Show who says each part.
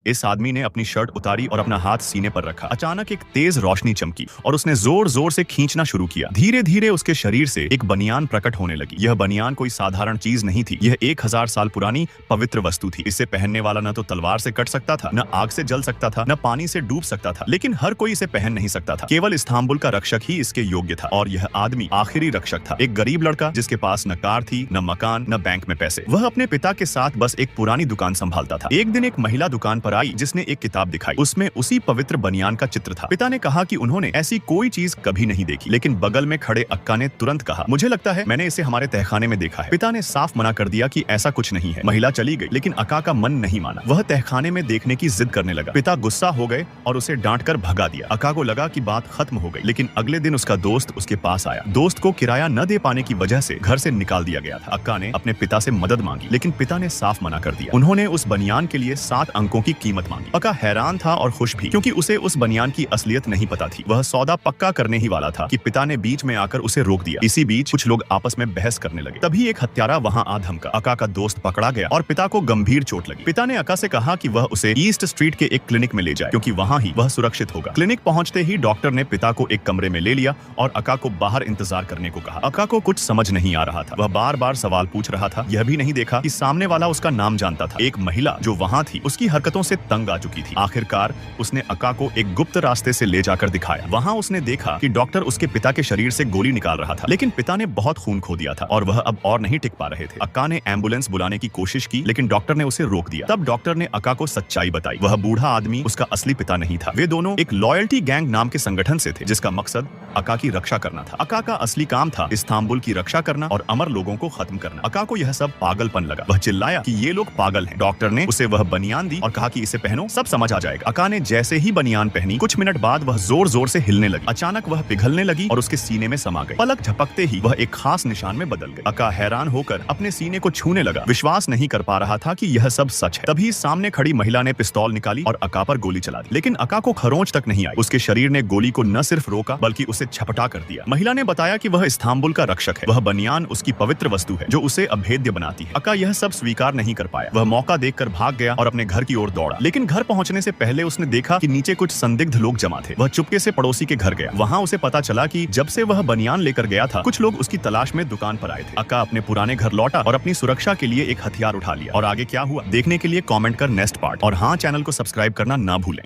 Speaker 1: इस आदमी ने अपनी शर्ट उतारी और अपना हाथ सीने पर रखा। अचानक एक तेज रोशनी चमकी और उसने जोर जोर से खींचना शुरू किया। धीरे धीरे उसके शरीर से एक बनियान प्रकट होने लगी। यह बनियान कोई साधारण चीज नहीं थी, यह 1000 साल पुरानी पवित्र वस्तु थी। इसे पहनने वाला न तो तलवार से कट सकता था, न आग से जल सकता था, न पानी से डूब सकता था, लेकिन हर कोई इसे पहन नहीं सकता था। केवल इस्तांबुल का रक्षक ही इसके योग्य था और यह आदमी आखिरी रक्षक था। एक गरीब लड़का जिसके पास न कार थी, न मकान, न बैंक में पैसे। वह अपने पिता के साथ बस एक पुरानी दुकान संभालता था। एक दिन एक महिला दुकान पर आई जिसने एक किताब दिखाई। उसमें उसी पवित्र बनियान का चित्र था। पिता ने कहा कि उन्होंने ऐसी कोई चीज कभी नहीं देखी, लेकिन बगल में खड़े अक्का ने तुरंत कहा, मुझे लगता है मैंने इसे हमारे तहखाने में देखा है। पिता ने साफ मना कर दिया कि ऐसा कुछ नहीं है। महिला चली गई, लेकिन अक्का का मन नहीं माना। वह तहखाने में देखने की जिद करने लगा। पिता गुस्सा हो गए और उसे डांट कर भगा दिया। अक्का को लगा कि बात खत्म हो गई, लेकिन अगले दिन उसका दोस्त उसके पास आया। दोस्त को किराया न दे पाने की वजह से घर से निकाल दिया गया था। अक्का ने अपने पिता से मदद मांगी, लेकिन पिता ने साफ मना कर दिया। उन्होंने उस बनियान के लिए 7 अंकों की कीमत मांगी। अक्का हैरान था और खुश भी, क्योंकि उसे उस बनियान की असलियत नहीं पता थी। वह सौदा पक्का करने ही वाला था कि पिता ने बीच में आकर उसे रोक दिया। इसी बीच कुछ लोग आपस में बहस करने लगे। तभी एक हत्यारा वहां आ धमका। अक्का का दोस्त पकड़ा गया और पिता को गंभीर चोट लगी। पिता ने अक्का से कहा कि वह उसे ईस्ट स्ट्रीट के एक क्लिनिक में ले जाए, क्योंकि वहां ही वह सुरक्षित होगा। क्लिनिक पहुंचते ही डॉक्टर ने पिता को एक कमरे में ले लिया और अक्का को बाहर इंतजार करने को कहा। अक्का को कुछ समझ नहीं आ रहा था। वह बार बार सवाल पूछ रहा था। यह भी नहीं देखा कि सामने वाला उसका नाम जानता था। एक महिला जो वहां थी उसकी हरकतों से तंग आ चुकी थी। आखिरकार उसने अक्का को एक गुप्त रास्ते से ले जाकर दिखाया। वहां उसने देखा कि डॉक्टर उसके पिता के शरीर से गोली निकाल रहा था, लेकिन पिता ने बहुत खून खो दिया था और वह अब और नहीं टिक पा रहे थे। अक्का ने एम्बुलेंस बुलाने की कोशिश की, लेकिन डॉक्टर ने उसे रोक दिया। तब डॉक्टर ने अक्का को सच्चाई बताई। वह बूढ़ा आदमी उसका असली पिता नहीं था। वे दोनों एक लॉयल्टी गैंग नाम के संगठन से थे, जिसका मकसद अक्का की रक्षा करना था। अक्का का असली काम था इस्तांबुल की रक्षा करना और अमर लोगों को खत्म करना। अक्का को यह सब पागलपन लगा। वह चिल्लाया कि ये लोग पागल हैं। डॉक्टर ने उसे वह बनियान दी और कहा कि इसे पहनो, सब समझ आ जाएगा। अक्का ने जैसे ही बनियान पहनी, कुछ मिनट बाद वह जोर जोर से हिलने लगी। अचानक वह पिघलने लगी और उसके सीने में समा गई। पलक झपकते ही वह एक खास निशान में बदल गई। अक्का हैरान होकर अपने सीने को छूने लगा। विश्वास नहीं कर पा रहा था कि यह सब सच है। तभी सामने खड़ी महिला ने पिस्तौल निकाली और अक्का पर गोली चला दी, लेकिन अक्का को खरोंच तक नहीं आई। उसके शरीर ने गोली को न सिर्फ रोका, बल्कि उसे झपटा कर दिया। महिला ने बताया कि वह इस्तांबुल का रक्षक है। वह बनियान उसकी पवित्र वस्तु है जो उसे अभेद्य बनाती है। अक्का यह सब स्वीकार नहीं कर पाया। वह मौका देखकर भाग गया और अपने घर की ओर दौड़ा, लेकिन घर पहुंचने से पहले उसने देखा कि नीचे कुछ संदिग्ध लोग जमा थे। वह चुपके से पड़ोसी के घर गया। वहां उसे पता चला कि जब से वह बनियान लेकर गया था, कुछ लोग उसकी तलाश में दुकान पर आए थे। अक्का अपने पुराने घर लौटा और अपनी सुरक्षा के लिए एक हथियार उठा लिया। और आगे क्या हुआ देखने के लिए कमेंट कर नेक्स्ट पार्ट और हाँ, चैनल को सब्सक्राइब करना ना भूलें।